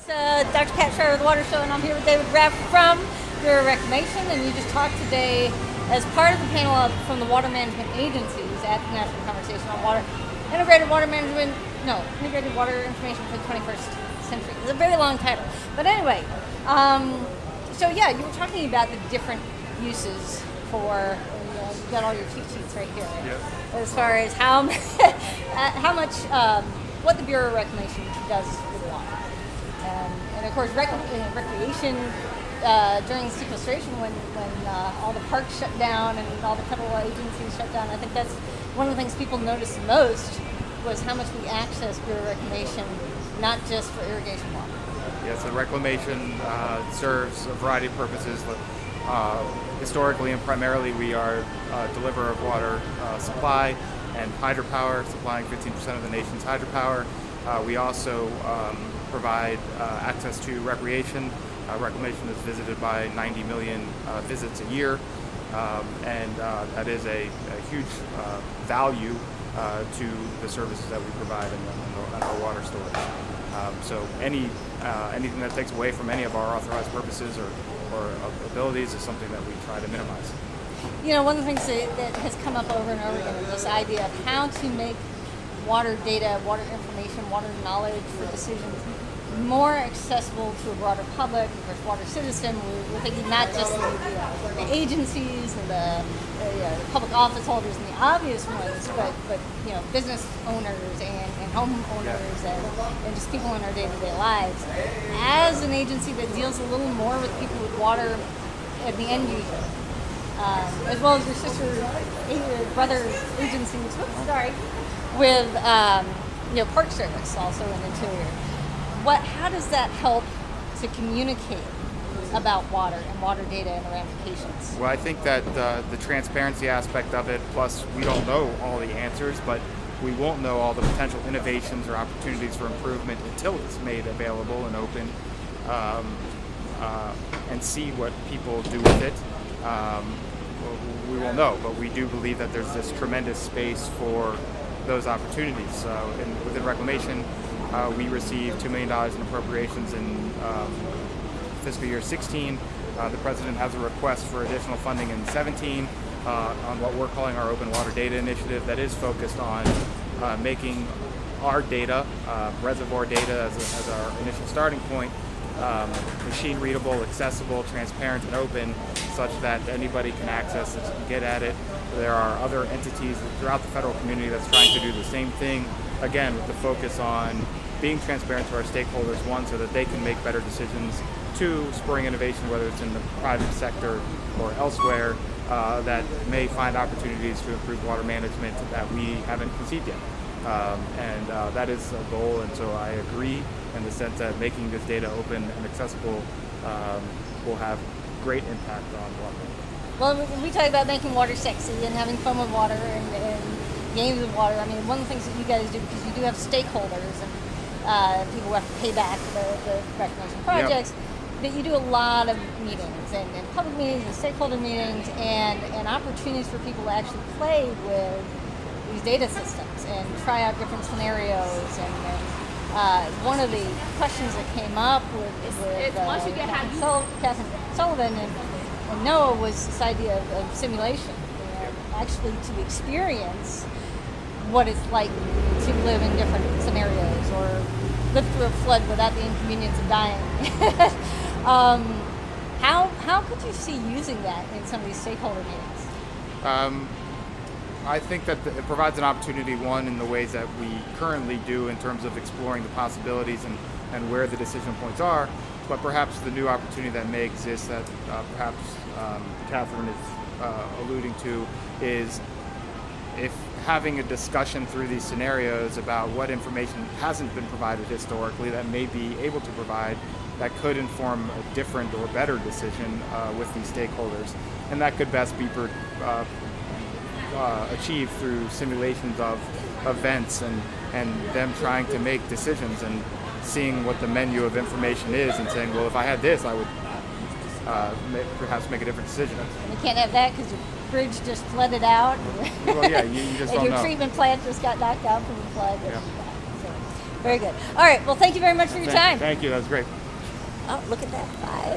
Dr. Kat Shrier with the Water Show, and I'm here with David Raff from Bureau of Reclamation, and you just talked today as part of the panel from the water management agencies at the National Conversation on Water, Integrated Water Information for the 21st Century. It's a very long title. But anyway, so yeah, you were talking about the different uses for, you've got all your cheat sheets right here. Yep. As far as how much, what the Bureau of Reclamation does with water. And of course, recreation during sequestration, when all the parks shut down and all the federal agencies shut down, I think that's one of the things people noticed the most was how much we access Bureau of Reclamation, not just for irrigation water. Yes, so reclamation serves a variety of purposes. Historically and primarily, we are a deliverer of water supply and hydropower, supplying 15% of the nation's hydropower. We also provide access to recreation. Reclamation is visited by 90 million visits a year, and that is a huge value to the services that we provide in our water storage. So anything that takes away from any of our authorized purposes or abilities is something that we try to minimize. You know, one of the things that has come up over and over again is this idea of how to make water data, water information, water knowledge for decisions more accessible to a broader public. Of course, WaterCitizen, we're thinking not just the agencies and the public office holders and the obvious ones, but you know, business owners and homeowners and just people in our day-to-day lives. As an agency that deals a little more with people with water at the end user, as well as your brother agencies, with Park Service also in Interior. How does that help to communicate about water and water data and the ramifications? Well, I think that the transparency aspect of it, plus we don't know all the answers, but we won't know all the potential innovations or opportunities for improvement until it's made available and open, and see what people do with it. We will know, but we do believe that there's this tremendous space for those opportunities. Within reclamation, we received $2 million in appropriations in fiscal year 16. The President has a request for additional funding in 17 on what we're calling our Open Water Data Initiative that is focused on making our data, reservoir data as our initial starting point, machine readable, accessible, transparent, and open, such that anybody can access it and get at it. There are other entities throughout the federal community that's trying to do the same thing, again, with the focus on being transparent to our stakeholders, one, so that they can make better decisions, two, spurring innovation, whether it's in the private sector or elsewhere, that may find opportunities to improve water management that we haven't conceived yet. And that is a goal, and so I agree in the sense that making this data open and accessible will have great impact on water. Well, we talk about making water sexy and having fun with water and games with water. I mean, one of the things that you guys do, because you do have stakeholders and people who have to pay back the reclamation projects, that you do a lot of meetings and public meetings and stakeholder meetings and opportunities for people to actually play with these data systems and try out different scenarios. And one of the questions that came up with Catherine Sullivan and NOAA was this idea of simulation, actually to experience what it's like to live in different scenarios or live through a flood without the inconvenience of dying. How could you see using that in some of these stakeholder meetings? I think that it provides an opportunity, one, in the ways that we currently do in terms of exploring the possibilities and where the decision points are, but perhaps the new opportunity that may exist that perhaps Catherine is alluding to is if having a discussion through these scenarios about what information hasn't been provided historically that may be able to provide that could inform a different or better decision with these stakeholders. And that could best be achieved through simulations of events and them trying to make decisions and seeing what the menu of information is and saying, well, if I had this, I would perhaps make a different decision. You can't have that because your bridge just flooded out. Well, yeah, you just and don't your know. treatment plant just got knocked out from the flood. Yeah. So, very good. All right, well, thank you very much for your time. Thank you, that was great. Oh, look at that. 5.